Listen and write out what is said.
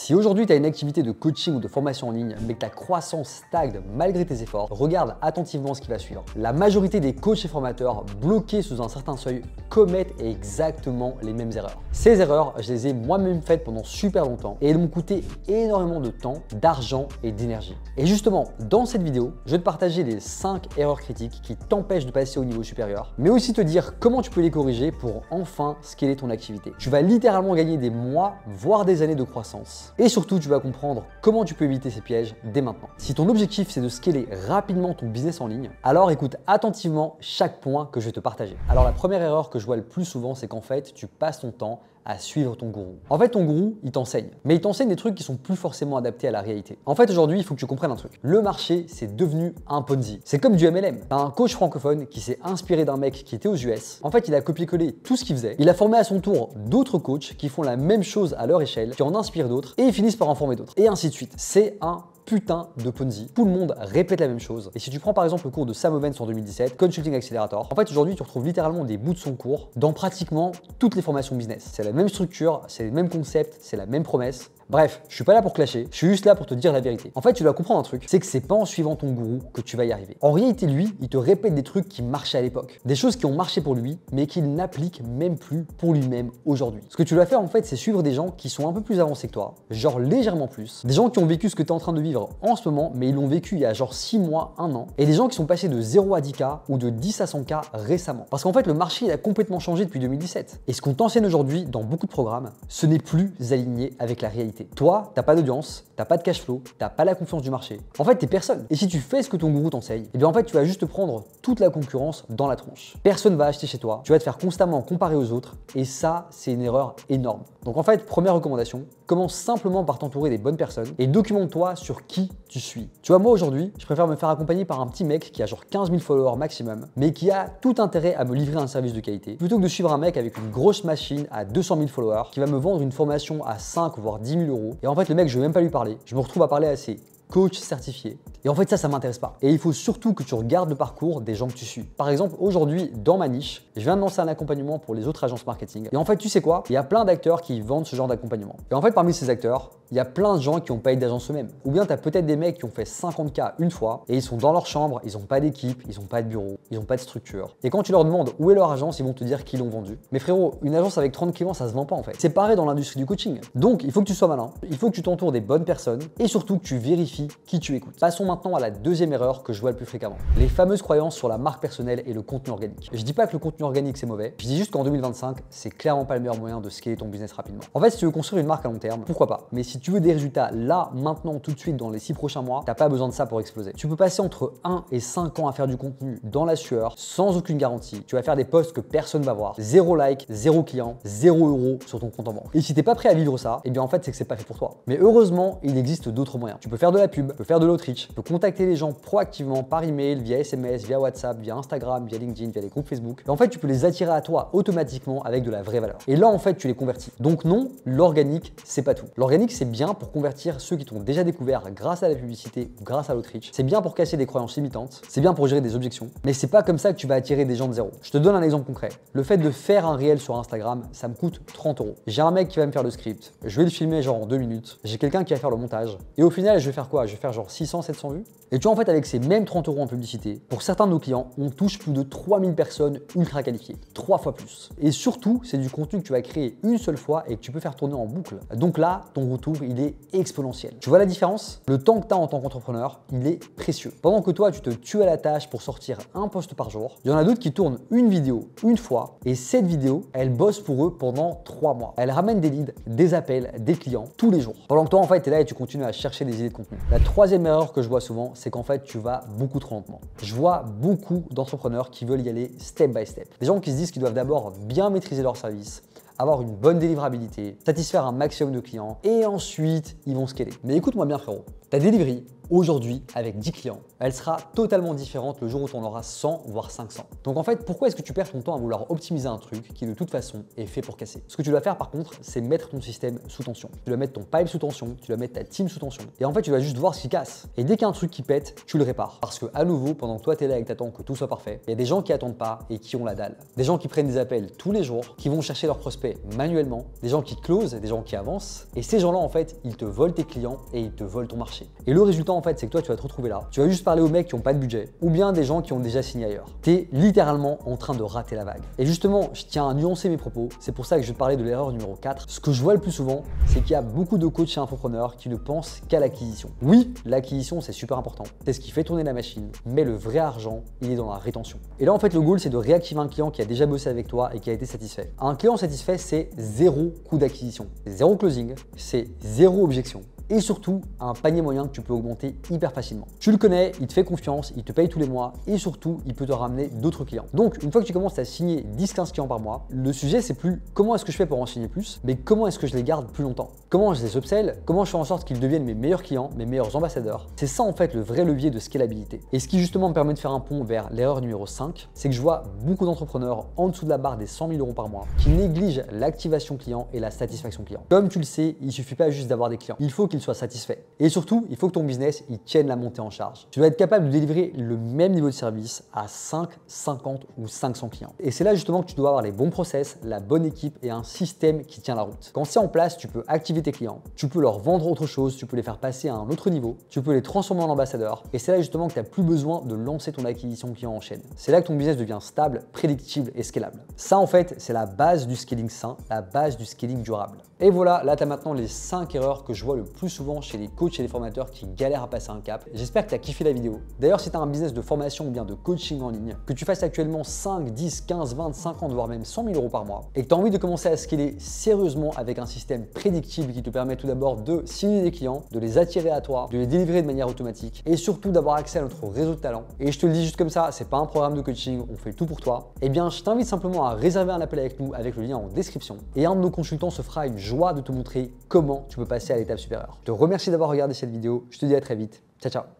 Si aujourd'hui tu as une activité de coaching ou de formation en ligne, mais que ta croissance stagne malgré tes efforts, regarde attentivement ce qui va suivre. La majorité des coachs et formateurs bloqués sous un certain seuil commettent exactement les mêmes erreurs. Ces erreurs, je les ai moi-même faites pendant super longtemps et elles m'ont coûté énormément de temps, d'argent et d'énergie. Et justement, dans cette vidéo, je vais te partager les 5 erreurs critiques qui t'empêchent de passer au niveau supérieur, mais aussi te dire comment tu peux les corriger pour enfin scaler ton activité. Tu vas littéralement gagner des mois, voire des années de croissance. Et surtout, tu vas comprendre comment tu peux éviter ces pièges dès maintenant. Si ton objectif, c'est de scaler rapidement ton business en ligne, alors écoute attentivement chaque point que je vais te partager. Alors la première erreur que je vois le plus souvent, c'est qu'en fait, tu passes ton temps à suivre ton gourou. En fait, ton gourou, il t'enseigne. Mais il t'enseigne des trucs qui sont plus forcément adaptés à la réalité. En fait, aujourd'hui, il faut que tu comprennes un truc. Le marché, c'est devenu un Ponzi. C'est comme du MLM. T'as un coach francophone qui s'est inspiré d'un mec qui était aux US. En fait, il a copié-collé tout ce qu'il faisait. Il a formé à son tour d'autres coachs qui font la même chose à leur échelle, qui en inspirent d'autres et ils finissent par en former d'autres. Et ainsi de suite. C'est un putain de Ponzi. Tout le monde répète la même chose. Et si tu prends par exemple le cours de Sam Ovens en 2017, Consulting Accelerator, en fait aujourd'hui tu retrouves littéralement des bouts de son cours dans pratiquement toutes les formations business. C'est la même structure, c'est le même concept, c'est la même promesse. Bref, je suis pas là pour clasher, je suis juste là pour te dire la vérité. En fait, tu dois comprendre un truc, c'est que c'est pas en suivant ton gourou que tu vas y arriver. En réalité, lui, il te répète des trucs qui marchaient à l'époque. Des choses qui ont marché pour lui, mais qu'il n'applique même plus pour lui-même aujourd'hui. Ce que tu dois faire en fait, c'est suivre des gens qui sont un peu plus avancés que toi, genre légèrement plus. Des gens qui ont vécu ce que tu es en train de vivre en ce moment, mais ils l'ont vécu il y a genre 6 mois, 1 an. Et des gens qui sont passés de 0 à 10K ou de 10 à 100K récemment. Parce qu'en fait, le marché, il a complètement changé depuis 2017. Et ce qu'on t'enseigne aujourd'hui dans beaucoup de programmes, ce n'est plus aligné avec la réalité. Toi, t'as pas d'audience, t'as pas de cash flow, t'as pas la confiance du marché. En fait, t'es personne. Et si tu fais ce que ton gourou t'enseigne, et bien en fait, tu vas juste prendre toute la concurrence dans la tronche. Personne va acheter chez toi, tu vas te faire constamment comparer aux autres, et ça, c'est une erreur énorme. Donc en fait, première recommandation, commence simplement par t'entourer des bonnes personnes et documente-toi sur qui tu suis. Tu vois, moi aujourd'hui, je préfère me faire accompagner par un petit mec qui a genre 15 000 followers maximum, mais qui a tout intérêt à me livrer un service de qualité, plutôt que de suivre un mec avec une grosse machine à 200 000 followers qui va me vendre une formation à 5 voire 10 000 euros. Et en fait, le mec, je vais même pas lui parler. Je me retrouve à parler à ses coach certifié. Et en fait, ça m'intéresse pas. Et il faut surtout que tu regardes le parcours des gens que tu suis. Par exemple, aujourd'hui, dans ma niche, je viens de lancer un accompagnement pour les autres agences marketing. Et en fait, tu sais quoi? Il y a plein d'acteurs qui vendent ce genre d'accompagnement. Et en fait, parmi ces acteurs, il y a plein de gens qui n'ont pas eu d'agence eux-mêmes. Ou bien tu as peut-être des mecs qui ont fait 50K une fois et ils sont dans leur chambre, ils n'ont pas d'équipe, ils n'ont pas de bureau, ils n'ont pas de structure. Et quand tu leur demandes où est leur agence, ils vont te dire qu'ils l'ont vendu. Mais frérot, une agence avec 30 clients, ça se vend pas en fait. C'est pareil dans l'industrie du coaching. Donc, il faut que tu sois malin, il faut que tu t'entoures des bonnes personnes et surtout que tu vérifies qui tu écoutes. Passons maintenant à la deuxième erreur que je vois le plus fréquemment. Les fameuses croyances sur la marque personnelle et le contenu organique. Je dis pas que le contenu organique c'est mauvais, je dis juste qu'en 2025, c'est clairement pas le meilleur moyen de scaler ton business rapidement. En fait, si tu veux construire une marque à long terme, pourquoi pas? Mais si tu veux des résultats là, maintenant, tout de suite, dans les 6 prochains mois, t'as pas besoin de ça pour exploser. Tu peux passer entre 1 et 5 ans à faire du contenu dans la sueur, sans aucune garantie. Tu vas faire des posts que personne va voir. 0 like, 0 client, 0 euros sur ton compte en banque. Et si t'es pas prêt à vivre ça, eh bien en fait, c'est que c'est pas fait pour toi. Mais heureusement, il existe d'autres moyens. Tu peux faire de la pub, tu peux faire de l'outreach, tu peux contacter les gens proactivement par email, via SMS, via WhatsApp, via Instagram, via LinkedIn, via les groupes Facebook. Et en fait, tu peux les attirer à toi automatiquement avec de la vraie valeur. Et là, en fait, tu les convertis. Donc non, l'organique, c'est pas tout. L'organique, c'est bien pour convertir ceux qui t'ont déjà découvert grâce à la publicité ou grâce à l'outreach. C'est bien pour casser des croyances limitantes, c'est bien pour gérer des objections, mais c'est pas comme ça que tu vas attirer des gens de zéro. Je te donne un exemple concret. Le fait de faire un réel sur Instagram, ça me coûte 30 euros. J'ai un mec qui va me faire le script, je vais le filmer genre en 2 minutes, j'ai quelqu'un qui va faire le montage, et au final, je vais faire quoi? Je vais faire genre 600, 700 vues. Et tu vois, en fait, avec ces mêmes 30 euros en publicité, pour certains de nos clients, on touche plus de 3000 personnes ultra qualifiées, 3 fois plus. Et surtout, c'est du contenu que tu vas créer une seule fois et que tu peux faire tourner en boucle. Donc là, ton retour, il est exponentiel. Tu vois la différence? Le temps que tu as en tant qu'entrepreneur, il est précieux. Pendant que toi, tu te tues à la tâche pour sortir un post par jour, il y en a d'autres qui tournent une vidéo une fois et cette vidéo, elle bosse pour eux pendant 3 mois. Elle ramène des leads, des appels, des clients tous les jours. Pendant que toi, en fait, tu es là et tu continues à chercher des idées de contenu. La troisième erreur que je vois souvent, c'est qu'en fait, tu vas beaucoup trop lentement. Je vois beaucoup d'entrepreneurs qui veulent y aller step by step. Des gens qui se disent qu'ils doivent d'abord bien maîtriser leur service, avoir une bonne délivrabilité, satisfaire un maximum de clients et ensuite ils vont scaler. Mais écoute-moi bien frérot, ta delivery, aujourd'hui avec 10 clients, elle sera totalement différente le jour où tu en auras 100 voire 500. Donc en fait, pourquoi est-ce que tu perds ton temps à vouloir optimiser un truc qui de toute façon est fait pour casser? Ce que tu dois faire par contre, c'est mettre ton système sous tension. Tu dois mettre ton pipe sous tension, tu dois mettre ta team sous tension. Et en fait, tu vas juste voir ce qui casse. Et dès qu'il y a un truc qui pète, tu le répares. Parce que à nouveau, pendant que toi t'es là et que t'attends que tout soit parfait, il y a des gens qui attendent pas et qui ont la dalle. Des gens qui prennent des appels tous les jours, qui vont chercher leurs prospects manuellement, des gens qui closent, des gens qui avancent. Et ces gens-là, en fait, ils te volent tes clients et ils te volent ton marché. Et le résultat, en fait, c'est que toi, tu vas te retrouver là. Tu vas juste parler aux mecs qui n'ont pas de budget ou bien des gens qui ont déjà signé ailleurs. Tu es littéralement en train de rater la vague. Et justement, je tiens à nuancer mes propos. C'est pour ça que je vais te parler de l'erreur numéro 4. Ce que je vois le plus souvent, c'est qu'il y a beaucoup de coachs et infopreneurs qui ne pensent qu'à l'acquisition. Oui, l'acquisition, c'est super important. C'est ce qui fait tourner la machine. Mais le vrai argent, il est dans la rétention. Et là, en fait, le goal, c'est de réactiver un client qui a déjà bossé avec toi et qui a été satisfait. Un client satisfait, c'est zéro coût d'acquisition, zéro closing, c'est zéro objection. Et surtout, un panier moyen que tu peux augmenter hyper facilement. Tu le connais, il te fait confiance, il te paye tous les mois et surtout, il peut te ramener d'autres clients. Donc, une fois que tu commences à signer 10-15 clients par mois, le sujet, c'est plus comment est-ce que je fais pour en signer plus, mais comment est-ce que je les garde plus longtemps. Comment je les upsell, comment je fais en sorte qu'ils deviennent mes meilleurs clients, mes meilleurs ambassadeurs. C'est ça, en fait, le vrai levier de scalabilité. Et ce qui, justement, me permet de faire un pont vers l'erreur numéro 5, c'est que je vois beaucoup d'entrepreneurs en dessous de la barre des 100 000 € par mois qui négligent l'activation client et la satisfaction client. Comme tu le sais, il suffit pas juste d'avoir des clients. Il faut qu'ils soient satisfaits. Et surtout, il faut que ton business il tienne la montée en charge. Tu dois être capable de délivrer le même niveau de service à 5, 50 ou 500 clients. Et c'est là justement que tu dois avoir les bons process, la bonne équipe et un système qui tient la route. Quand c'est en place, tu peux activer tes clients, tu peux leur vendre autre chose, tu peux les faire passer à un autre niveau, tu peux les transformer en ambassadeurs. Et c'est là justement que tu n'as plus besoin de lancer ton acquisition client en chaîne. C'est là que ton business devient stable, prédictible et scalable. Ça en fait, c'est la base du scaling sain, la base du scaling durable. Et voilà, là tu as maintenant les 5 erreurs que je vois le plus souvent chez les coachs et les formateurs qui galèrent à passer un cap. J'espère que tu as kiffé la vidéo. D'ailleurs, si tu as un business de formation ou bien de coaching en ligne, que tu fasses actuellement 5, 10, 15, 20, 50, voire même 100 000 € par mois et que tu as envie de commencer à scaler sérieusement avec un système prédictible qui te permet tout d'abord de signer des clients, de les attirer à toi, de les délivrer de manière automatique et surtout d'avoir accès à notre réseau de talents. Et je te le dis juste comme ça, c'est pas un programme de coaching, on fait tout pour toi. Eh bien, je t'invite simplement à réserver un appel avec nous avec le lien en description et un de nos consultants se fera une joie de te montrer comment tu peux passer à l'étape supérieure. Je te remercie d'avoir regardé cette vidéo. Je te dis à très vite. Ciao, ciao.